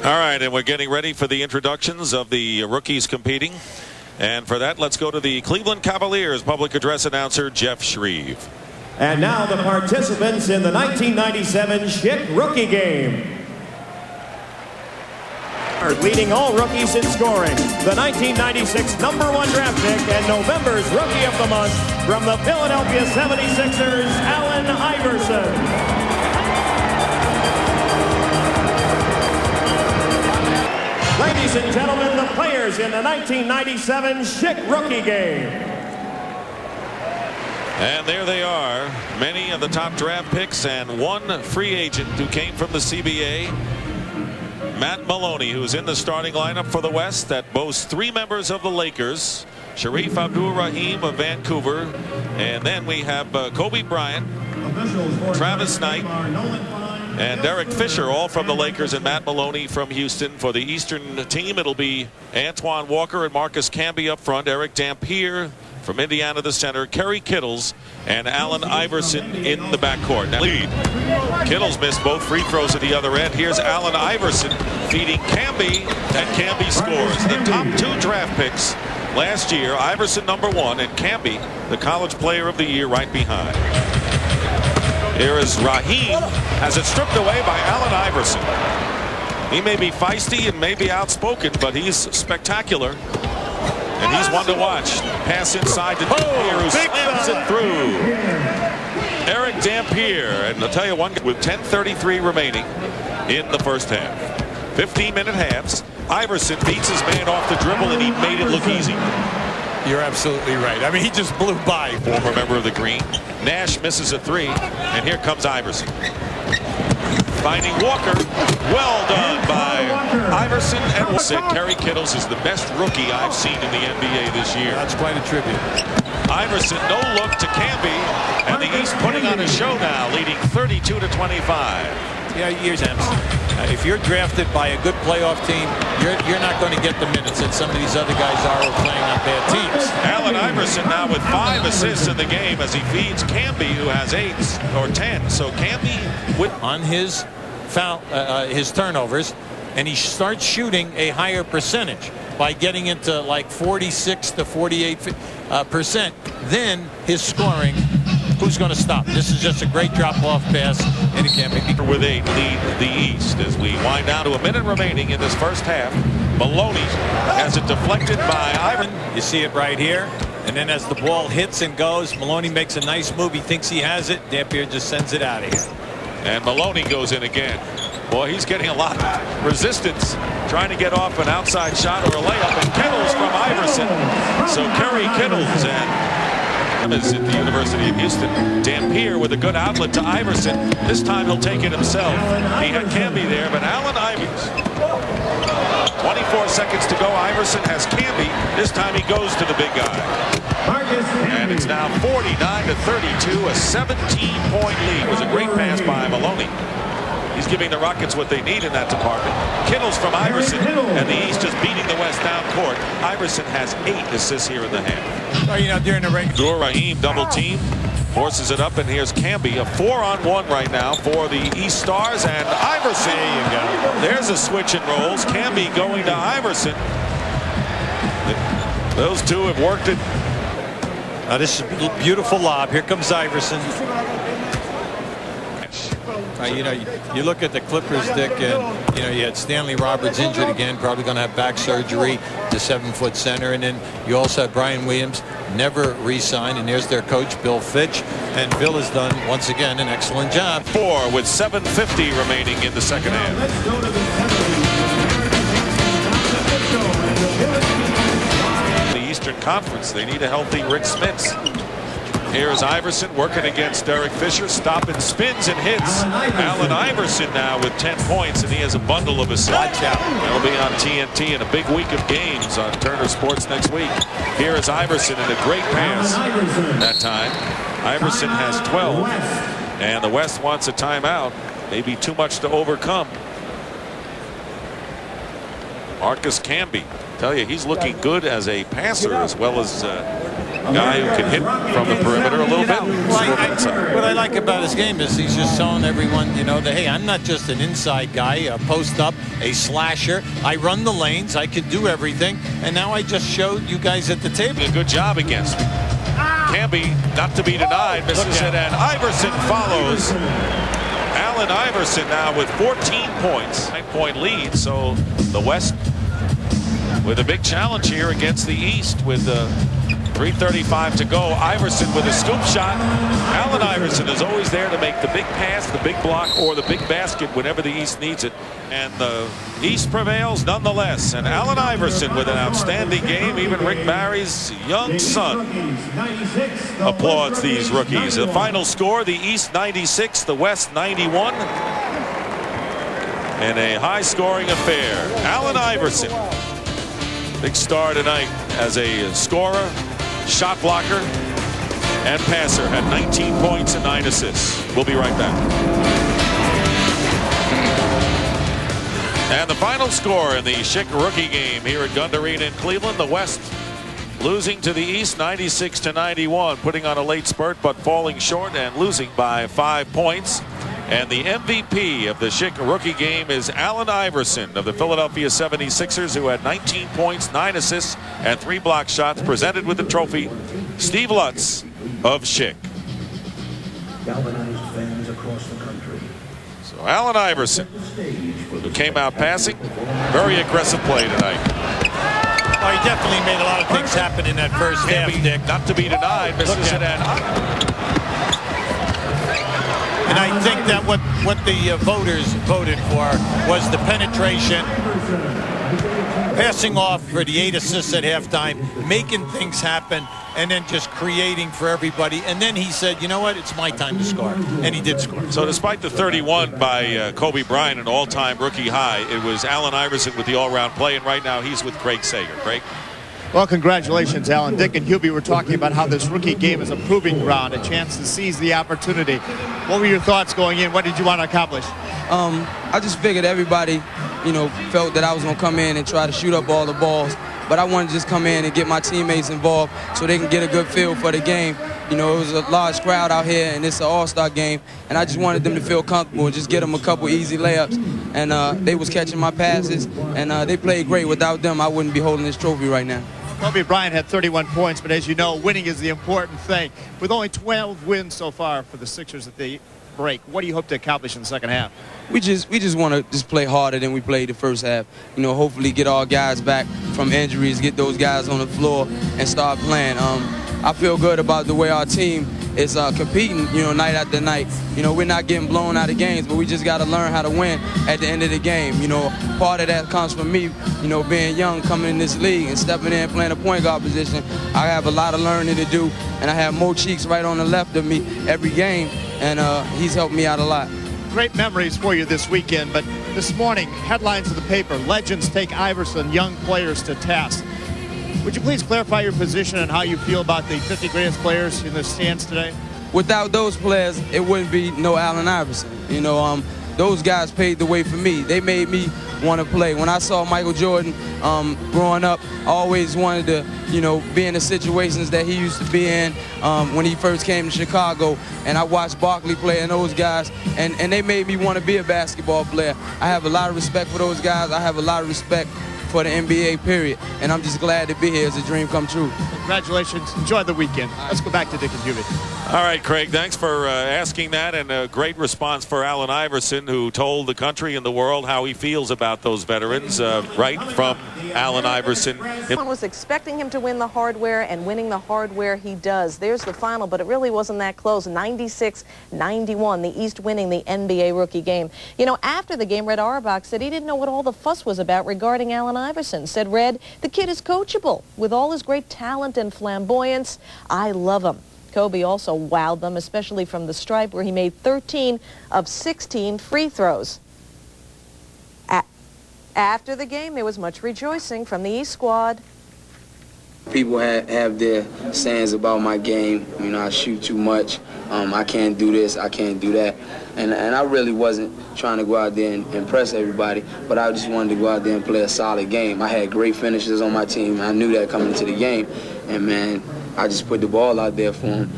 All right, and we're getting ready for the introductions of the rookies competing. And for that, let's go to the Cleveland Cavaliers public address announcer, Jeff Shreve. And now the participants in the 1997 Schick Rookie Game. Leading all rookies in scoring, the 1996 #1 draft pick and November's Rookie of the Month from the Philadelphia 76ers, Allen Iverson. Ladies and gentlemen, the players in the 1997 Schick Rookie Game. And there they are, many of the top draft picks and one free agent who came from the CBA. Matt Maloney, who's in the starting lineup for the West, that boasts 3 members of the Lakers. Sharif Abdur-Rahim of Vancouver. And then we have Kobe Bryant, Travis Knight, and Derek Fisher, all from the Lakers, and Matt Maloney from Houston. For the Eastern team, it'll be Antoine Walker and Marcus Camby up front, Eric Dampier from Indiana, the center, Kerry Kittles, and Allen Iverson in the backcourt. Now, lead. Kittles missed both free throws at the other end. Here's Allen Iverson feeding Camby, and Camby scores. The top 2 draft picks last year, Iverson #1 and Camby, the college player of the year, right behind. Here is Rahim, has it stripped away by Allen Iverson. He may be feisty and may be outspoken, but he's spectacular. And he's one to watch. Pass inside to Dampier, who slams it through. Eric Dampier, and I'll tell you one, with 10:33 remaining in the first half. 15-minute halves. Iverson beats his man off the dribble, and he made it look easy. You're absolutely right. I mean, he just blew by. Former member of the Green. Nash misses a 3, and here comes Iverson. Finding Walker. Well done by Iverson. And said Kerry Kittles is the best rookie I've seen in the NBA this year. That's quite a tribute. Iverson, no look to Camby, and the East putting on a show now, leading 32-25. Yeah, years ends. If you're drafted by a good playoff team, you're not going to get the minutes that some of these other guys are playing on bad teams. Allen Iverson now with 5 assists in the game as he feeds Camby, who has 8 or 10. So Camby with on his foul, his turnovers, and he starts shooting a higher percentage by getting into like 46 to 48%. Then his scoring. Who's going to stop? This is just a great drop-off pass, and it can't be. With 8 lead the East as we wind down to a minute remaining in this first half. Maloney has it deflected by Iverson. You see it right here, and then as the ball hits and goes, Maloney makes a nice move. He thinks he has it. Dampier just sends it out of here. And Maloney goes in again. Boy, he's getting a lot of resistance trying to get off an outside shot or a layup. And Kittles from Iverson. So Kerry Kittles is at the University of Houston. Dampier with a good outlet to Iverson. This time he'll take it himself. He had Camby there, but Allen Iverson. 24 seconds to go. Iverson has Camby. This time he goes to the big guy. And it's now 49-32, a 17-point lead. It was a great pass by Maloney. He's giving the Rockets what they need in that department. Kittles from Iverson, and the East just beating the West down court. Iverson has 8 assists here in the half. Oh, you know, during the regular. Abdur-Rahim double team, forces it up, and here's Camby, a 4-on-1 right now for the East Stars, and Iverson. There you go. There's a switch and rolls. Camby going to Iverson. Those two have worked it. This is a beautiful lob. Here comes Iverson. You know, you look at the Clippers, Dick, and you know you had Stanley Roberts injured again, probably going to have back surgery, the 7-foot center, and then you also had Brian Williams, never re-signed, and there's their coach Bill Fitch, and Bill has done once again an excellent job. 4 with 7:50 remaining in the second half. The Eastern Conference, they need a healthy Rick Smits. Here's Iverson working against Derek Fisher. Stopping spins and hits. Allen Iverson now with 10 points, and he has a bundle of assists. Watch out. That'll be on TNT in a big week of games on Turner Sports next week. Here is Iverson in a great pass that time. Iverson has 12, and the West wants a timeout. Maybe too much to overcome. Marcus Camby, tell you, he's looking good as a passer as well as guy who can hit from the perimeter a little bit. What I like about his game is he's just showing everyone, that, hey, I'm not just an inside guy, a post up, a slasher. I run the lanes. I can do everything. And now I just showed you guys at the table. A good job against him. Camby, not to be denied, misses it, and Iverson follows. Allen Iverson now with 14 points, 9-point lead. So the West with a big challenge here against the East with 3:35 to go. Iverson with a scoop shot. Allen Iverson is always there to make the big pass, the big block, or the big basket whenever the East needs it. And the East prevails nonetheless. And Allen Iverson with an outstanding game. Even Rick Barry's young son applauds these rookies. The final score, the East 96, the West 91. In a high-scoring affair. Allen Iverson, big star tonight as a scorer, shot blocker, and passer. Had 19 points and 9 assists. We'll be right back. And the final score in the Schick Rookie Game here at Gund Arena in Cleveland. The West losing to the East 96-91, putting on a late spurt but falling short and losing by 5 points. And the MVP of the Schick Rookie Game is Allen Iverson of the Philadelphia 76ers, who had 19 points, 9 assists, and 3 block shots. Presented with the trophy, Steve Lutz of Schick. Galvanized fans across the country. So Allen Iverson, who came out passing, very aggressive play tonight. Oh, he definitely made a lot of things happen in that first half, Dick. Not to be denied, misses it at. And I think that what the voters voted for was the penetration, passing off for the 8 assists at halftime, making things happen, and then just creating for everybody. And then he said, you know what, it's my time to score. And he did score. So despite the 31 by Kobe Bryant, an all-time rookie high, it was Allen Iverson with the all-round play, and right now he's with Craig Sager. Craig? Well, congratulations, Alan. Dick and Hubie were talking about how this rookie game is a proving ground, a chance to seize the opportunity. What were your thoughts going in? What did you want to accomplish? I just figured everybody, felt that I was going to come in and try to shoot up all the balls. But I wanted to just come in and get my teammates involved so they can get a good feel for the game. It was a large crowd out here, and it's an all-star game. And I just wanted them to feel comfortable and just get them a couple easy layups. And they was catching my passes, and they played great. Without them, I wouldn't be holding this trophy right now. Kobe Bryant had 31 points, but as you know, winning is the important thing. With only 12 wins so far for the Sixers at the break, what do you hope to accomplish in the second half? We just want to just play harder than we played the first half. Hopefully get our guys back from injuries, get those guys on the floor, and start playing. I feel good about the way our team is competing, night after night. We're not getting blown out of games, but we just got to learn how to win at the end of the game. Part of that comes from me, being young, coming in this league and stepping in, playing a point guard position. I have a lot of learning to do, and I have Mo Cheeks right on the left of me every game, and he's helped me out a lot. Great memories for you this weekend, but this morning, headlines of the paper, legends take Iverson, young players to task. Would you please clarify your position and how you feel about the 50 greatest players in the stands today? Without those players, it wouldn't be no Allen Iverson. Those guys paved the way for me. They made me want to play. When I saw Michael Jordan growing up, I always wanted to, be in the situations that he used to be in when he first came to Chicago. And I watched Barkley play and those guys, and they made me want to be a basketball player. I have a lot of respect for those guys. I have a lot of respect for the NBA, period. And I'm just glad to be here. It's a dream come true. Congratulations. Enjoy the weekend. Let's go back to Dick and Hubie. All right, Craig, thanks for asking that, and a great response for Allen Iverson, who told the country and the world how he feels about those veterans, right from Allen Iverson. Everyone was expecting him to win the hardware, and winning the hardware he does. There's the final, but it really wasn't that close. 96-91, the East winning the NBA Rookie Game. After the game, Red Auerbach said he didn't know what all the fuss was about regarding Allen Iverson. Said Red, the kid is coachable. With all his great talent and flamboyance, I love him. Kobe also wowed them, especially from the stripe, where he made 13 of 16 free throws. After the game, there was much rejoicing from the East squad. People have their sayings about my game. I shoot too much. I can't do this. I can't do that. And I really wasn't trying to go out there and impress everybody, but I just wanted to go out there and play a solid game. I had great finishers on my team. I knew that coming into the game. And, man, I just put the ball out there for him.